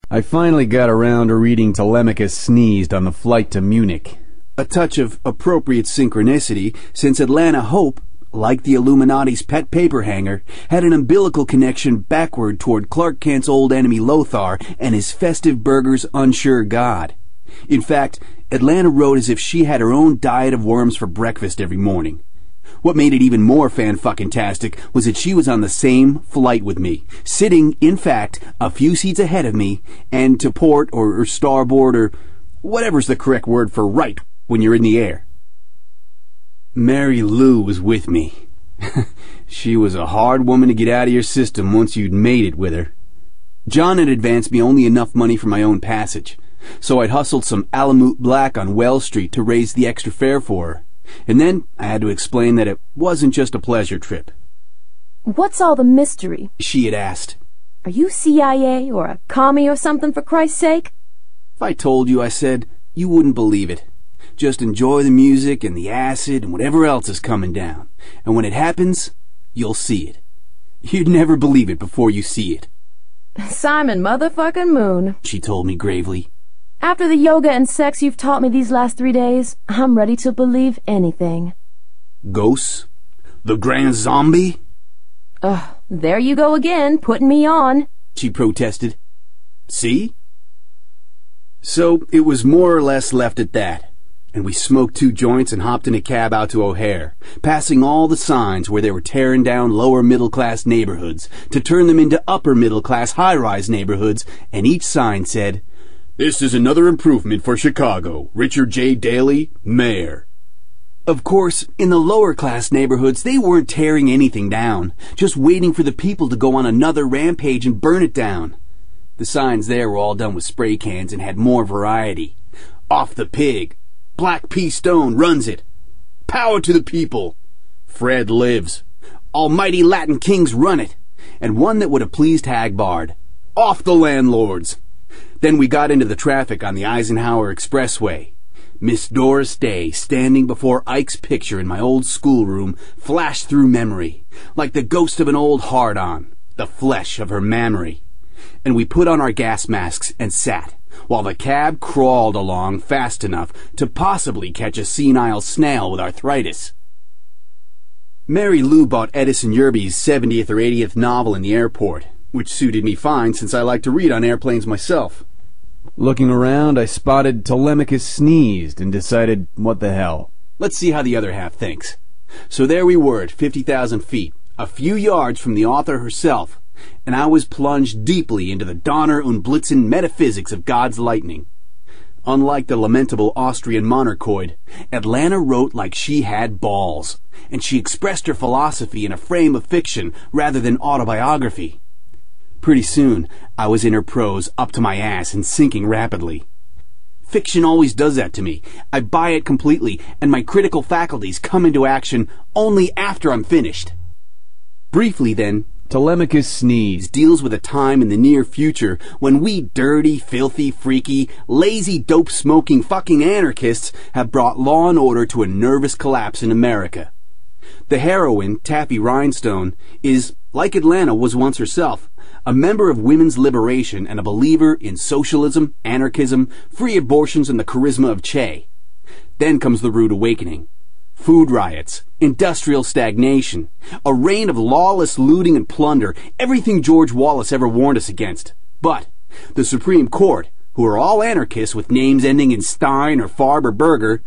I finally got around to reading Telemachus Sneezed on the flight to Munich. A touch of appropriate synchronicity, since Atlanta Hope, like the Illuminati's pet paper hanger, had an umbilical connection backward toward Clark Kent's old enemy Lothar and his festive burger's unsure god. In fact, Atlanta wrote as if she had her own diet of worms for breakfast every morning. What made it even more fan-fucking-tastic was that she was on the same flight with me, sitting, in fact, a few seats ahead of me, and to port or starboard or whatever's the correct word for right when you're in the air. Mary Lou was with me. She was a hard woman to get out of your system once you'd made it with her. John had advanced me only enough money for my own passage, so I'd hustled some Alamut Black on Wells Street to raise the extra fare for her. And then I had to explain that it wasn't just a pleasure trip. "What's all the mystery?" she had asked. "Are you CIA or a commie or something, for Christ's sake?" If I told you, I said, you wouldn't believe it. Just enjoy the music and the acid and whatever else is coming down. And when it happens, you'll see it. You'd never believe it before you see it. "Simon motherfucking Moon," she told me gravely. "after the yoga and sex you've taught me these last 3 days, I'm ready to believe anything." Ghosts? The Grand Zombie? Ugh, there you go again, putting me on, she protested. See? So it was more or less left at that, and we smoked 2 joints and hopped in a cab out to O'Hare, passing all the signs where they were tearing down lower middle-class neighborhoods to turn them into upper middle-class high-rise neighborhoods, and each sign said, "This is another improvement for Chicago. Richard J. Daley, Mayor." Of course, in the lower-class neighborhoods, they weren't tearing anything down, just waiting for the people to go on another rampage and burn it down. The signs there were all done with spray cans and had more variety. "Off the pig," "Black P. Stone runs it," "Power to the people," "Fred lives," "Almighty Latin Kings run it," and one that would have pleased Hagbard, "Off the landlords." Then we got into the traffic on the Eisenhower Expressway. Miss Doris Day, standing before Ike's picture in my old schoolroom, flashed through memory, like the ghost of an old hard-on, the flesh of her mammary. And we put on our gas masks and sat, while the cab crawled along fast enough to possibly catch a senile snail with arthritis. Mary Lou bought Edison Yerby's 70th or 80th novel in the airport, which suited me fine since I like to read on airplanes myself. Looking around, I spotted Telemachus Sneezed and decided, what the hell? Let's see how the other half thinks. So there we were at 50,000 feet, a few yards from the author herself, and I was plunged deeply into the Donner und Blitzen metaphysics of God's lightning. Unlike the lamentable Austrian monarchoid, Atlanta wrote like she had balls, and she expressed her philosophy in a frame of fiction rather than autobiography. Pretty soon, I was in her prose up to my ass and sinking rapidly. Fiction always does that to me. I buy it completely, and my critical faculties come into action only after I'm finished. Briefly, then, Telemachus Sneezed deals with a time in the near future when we dirty, filthy, freaky, lazy, dope-smoking fucking anarchists have brought law and order to a nervous collapse in America. The heroine, Taffy Rhinestone, is, like Atlanta was once herself, a member of women's liberation and a believer in socialism, anarchism, free abortions, and the charisma of Shea. Then comes the rude awakening. Food riots, industrial stagnation, a reign of lawless looting and plunder, everything George Wallace ever warned us against. But the Supreme Court, who are all anarchists with names ending in Stein or Farb or Berger,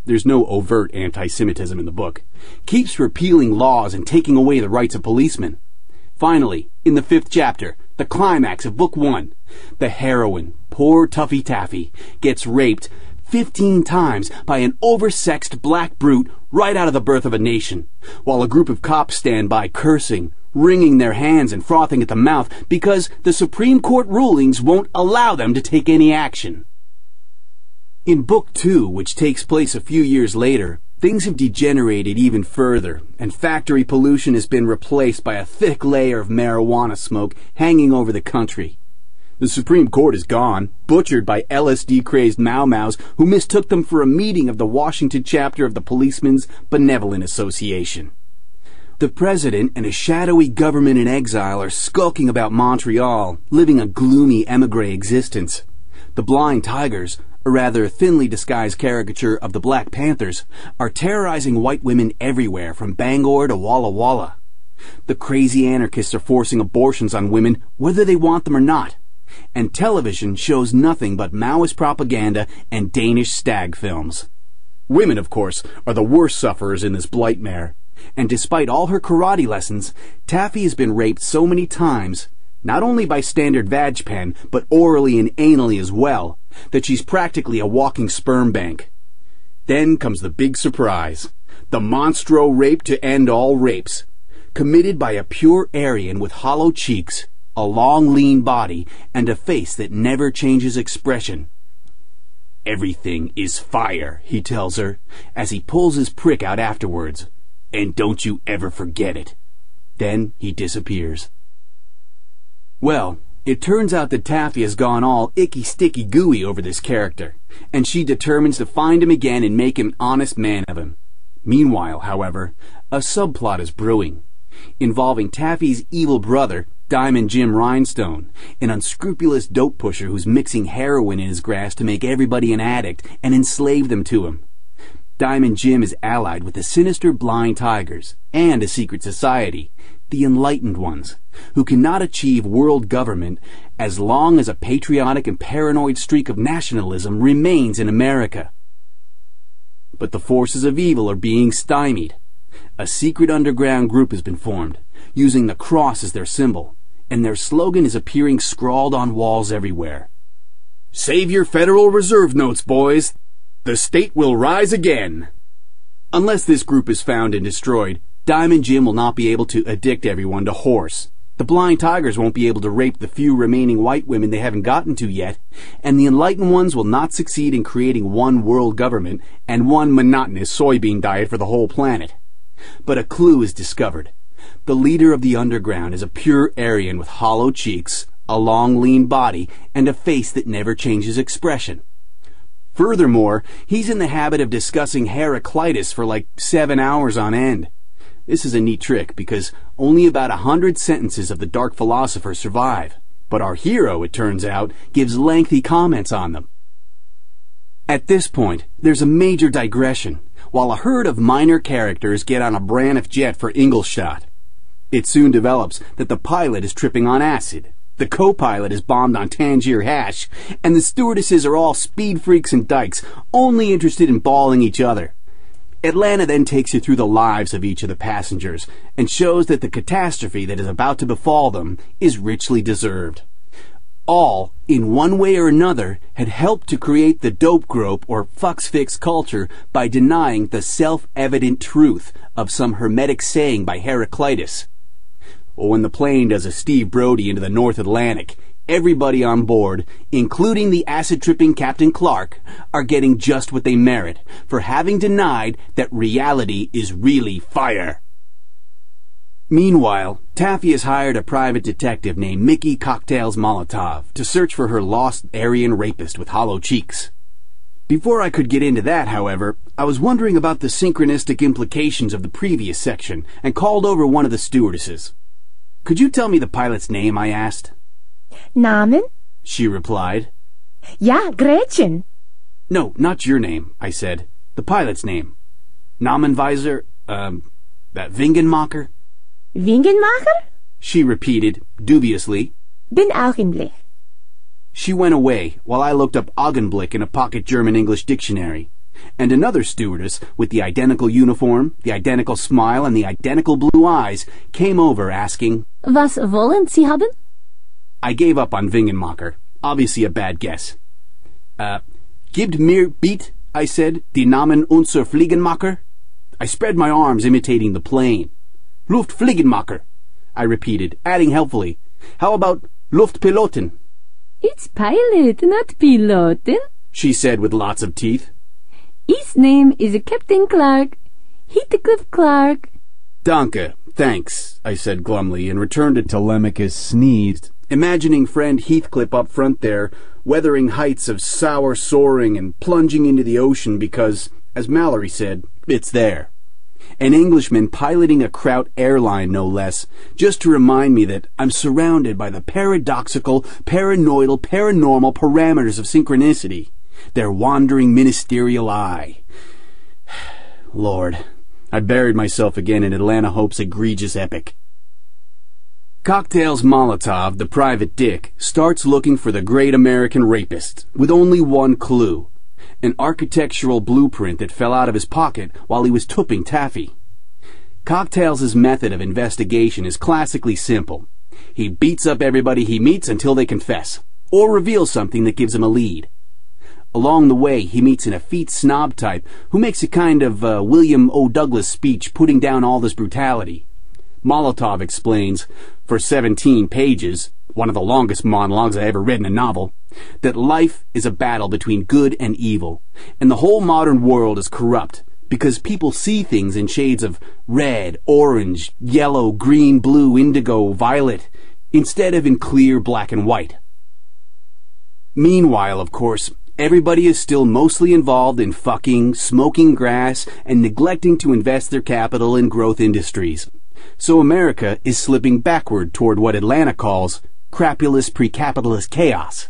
there's no overt anti-Semitism in the book, keeps repealing laws and taking away the rights of policemen. Finally, in the 5th chapter, the climax of Book 1, the heroine, poor Tuffy Taffy, gets raped 15 times by an oversexed black brute right out of the birth of a nation, while a group of cops stand by cursing, wringing their hands and frothing at the mouth because the Supreme Court rulings won't allow them to take any action. In Book 2, which takes place a few years later, things have degenerated even further, and factory pollution has been replaced by a thick layer of marijuana smoke hanging over the country. The Supreme Court is gone, butchered by LSD-crazed Mau-Maus who mistook them for a meeting of the Washington chapter of the Policemen's Benevolent Association. The president and a shadowy government in exile are skulking about Montreal, living a gloomy emigre existence. The blind tigers, a rather thinly disguised caricature of the Black Panthers, are terrorizing white women everywhere from Bangor to Walla Walla. The crazy anarchists are forcing abortions on women whether they want them or not. And television shows nothing but Maoist propaganda and Danish stag films. Women, of course, are the worst sufferers in this blightmare. And despite all her karate lessons, Taffy has been raped so many times, not only by standard vag pen, but orally and anally as well, that she's practically a walking sperm bank. Then comes the big surprise. The monstro rape to end all rapes. Committed by a pure Aryan with hollow cheeks, a long lean body, and a face that never changes expression. "Everything is fire," he tells her, as he pulls his prick out afterwards. "And don't you ever forget it." Then he disappears. Well, it turns out that Taffy has gone all icky-sticky gooey over this character, and she determines to find him again and make an honest man of him. Meanwhile, however, a subplot is brewing, involving Taffy's evil brother, Diamond Jim Rhinestone, an unscrupulous dope pusher who's mixing heroin in his grass to make everybody an addict and enslave them to him. Diamond Jim is allied with the sinister Blind Tigers and a secret society, the Enlightened Ones, who cannot achieve world government as long as a patriotic and paranoid streak of nationalism remains in America. But the forces of evil are being stymied. A secret underground group has been formed, using the cross as their symbol, and their slogan is appearing scrawled on walls everywhere. "Save your Federal Reserve notes, boys. The state will rise again." Unless this group is found and destroyed, Diamond Jim will not be able to addict everyone to horse. The Blind Tigers won't be able to rape the few remaining white women they haven't gotten to yet, and the Enlightened Ones will not succeed in creating one world government and one monotonous soybean diet for the whole planet. But a clue is discovered. The leader of the underground is a pure Aryan with hollow cheeks, a long lean body, and a face that never changes expression. Furthermore, he's in the habit of discussing Heraclitus for like 7 hours on end. This is a neat trick because only about 100 sentences of the dark philosopher survive, but our hero, it turns out, gives lengthy comments on them. At this point, there's a major digression, while a herd of minor characters get on a Braniff jet for Ingolstadt. It soon develops that the pilot is tripping on acid, the co-pilot is bombed on Tangier hash, and the stewardesses are all speed freaks and dykes, only interested in bawling each other. Atlanta then takes you through the lives of each of the passengers and shows that the catastrophe that is about to befall them is richly deserved. All, in one way or another, had helped to create the dope grope or fucks-fix culture by denying the self-evident truth of some hermetic saying by Heraclitus. Or when the plane does a Steve Brody into the North Atlantic, everybody on board, including the acid-tripping Captain Clark, are getting just what they merit for having denied that reality is really fire. Meanwhile, Taffy has hired a private detective named Mickey Cocktails Molotov to search for her lost Aryan rapist with hollow cheeks. Before I could get into that, however, I was wondering about the synchronistic implications of the previous section and called over one of the stewardesses. "Could you tell me the pilot's name?" I asked. Namen? She replied. Ja, Gretchen. "No, not your name," I said. "The pilot's name. Namenweiser, Wingenmacher?" Wingenmacher? She repeated, dubiously. Bin Augenblick. She went away while I looked up Augenblick in a pocket German-English dictionary. And another stewardess with the identical uniform, the identical smile, and the identical blue eyes came over asking, Was wollen Sie haben? I gave up on Wingenmacher. Obviously a bad guess. Gibt mir bitte, I said, die Namen unser Fliegenmacher? I spread my arms imitating the plane. Luftfliegenmacher, I repeated, adding helpfully, how about Luftpiloten? It's pilot, not piloten, she said with lots of teeth. His name is Captain Clark. Heathcliff Clark. Danke, thanks, I said glumly, and returned to Telemachus sneezed, imagining friend Heathcliff up front there, weathering heights of sour soaring and plunging into the ocean because, as Mallory said, it's there. an Englishman piloting a Kraut airline no less, just to remind me that I'm surrounded by the paradoxical, paranoidal, paranormal parameters of synchronicity, their wandering ministerial eye. Lord, I buried myself again in Atlanta Hope's egregious epic. Cocktails Molotov, the private dick, starts looking for the great American rapist, with only one clue: an architectural blueprint that fell out of his pocket while he was tupping taffy. Cocktails' method of investigation is classically simple. He beats up everybody he meets until they confess, or reveal something that gives him a lead. Along the way, he meets an effete snob type who makes a kind of William O. Douglas speech putting down all this brutality. Molotov explains, for 17 pages, one of the longest monologues I ever read in a novel, that life is a battle between good and evil, and the whole modern world is corrupt because people see things in shades of red, orange, yellow, green, blue, indigo, violet, instead of in clear black and white. Meanwhile, of course, everybody is still mostly involved in fucking, smoking grass, and neglecting to invest their capital in growth industries. So America is slipping backward toward what Atlanta calls crapulous pre-capitalist chaos.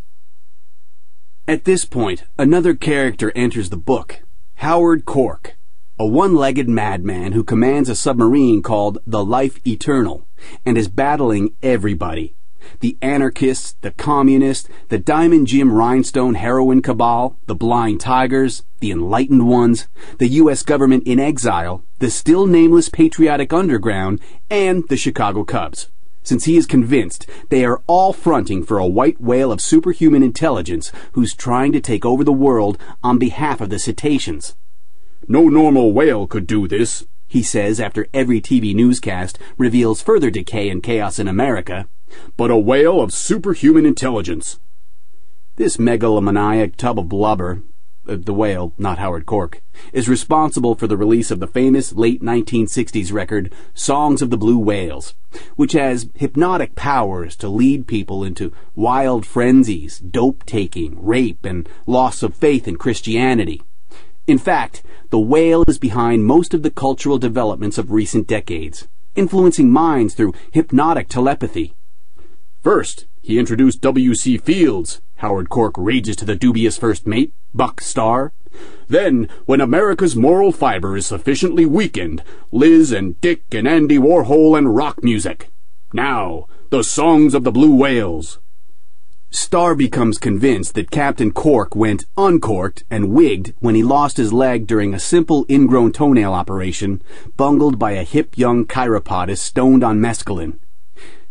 At this point, another character enters the book, Howard Cork, a one-legged madman who commands a submarine called the Life Eternal and is battling everybody: the anarchists, the communists, the Diamond Jim Rhinestone heroin cabal, the blind tigers, the enlightened ones, the U.S. government in exile, the still nameless patriotic underground, and the Chicago Cubs, since he is convinced they are all fronting for a white whale of superhuman intelligence who's trying to take over the world on behalf of the cetaceans. "No normal whale could do this," he says after every TV newscast reveals further decay and chaos in America, "but a whale of superhuman intelligence." This megalomaniac tub of blubber, the whale, not Howard Cork, is responsible for the release of the famous late 1960s record Songs of the Blue Whales, which has hypnotic powers to lead people into wild frenzies, dope-taking, rape, and loss of faith in Christianity. In fact, the whale is behind most of the cultural developments of recent decades, influencing minds through hypnotic telepathy. "First, he introduced W.C. Fields," Howard Cork rages to the dubious first mate, Buck Starr. "Then, when America's moral fiber is sufficiently weakened, Liz and Dick and Andy Warhol and rock music. Now, the Songs of the Blue Whales." Starr becomes convinced that Captain Cork went uncorked and wigged when he lost his leg during a simple ingrown toenail operation bungled by a hip young chiropodist stoned on mescaline.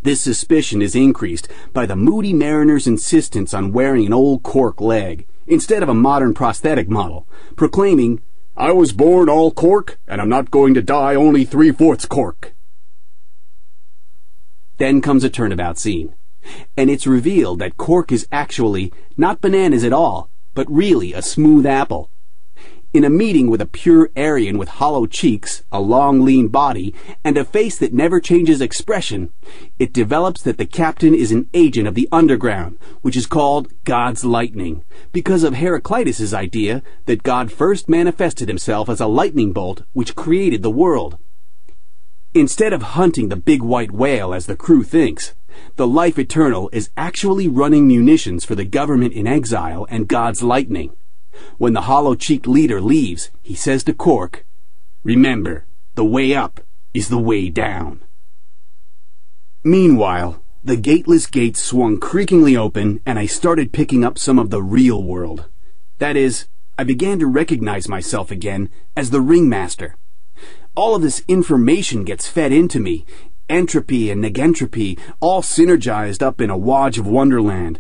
This suspicion is increased by the moody mariner's insistence on wearing an old cork leg instead of a modern prosthetic model, proclaiming, "I was born all cork, and I'm not going to die only 3/4 cork." Then comes a turnabout scene, and it's revealed that Cork is actually not bananas at all, but really a smooth apple. In a meeting with a pure Aryan with hollow cheeks, a long lean body, and a face that never changes expression, it develops that the captain is an agent of the underground, which is called God's lightning, because of Heraclitus' idea that God first manifested himself as a lightning bolt which created the world. Instead of hunting the big white whale as the crew thinks, the Life Eternal is actually running munitions for the government in exile and God's lightning. When the hollow-cheeked leader leaves, he says to Cork, "Remember, the way up is the way down." Meanwhile, the gateless gates swung creakingly open, and I started picking up some of the real world. That is, I began to recognize myself again as the ringmaster. All of this information gets fed into me, entropy and negentropy, all synergized up in a wodge of wonderland,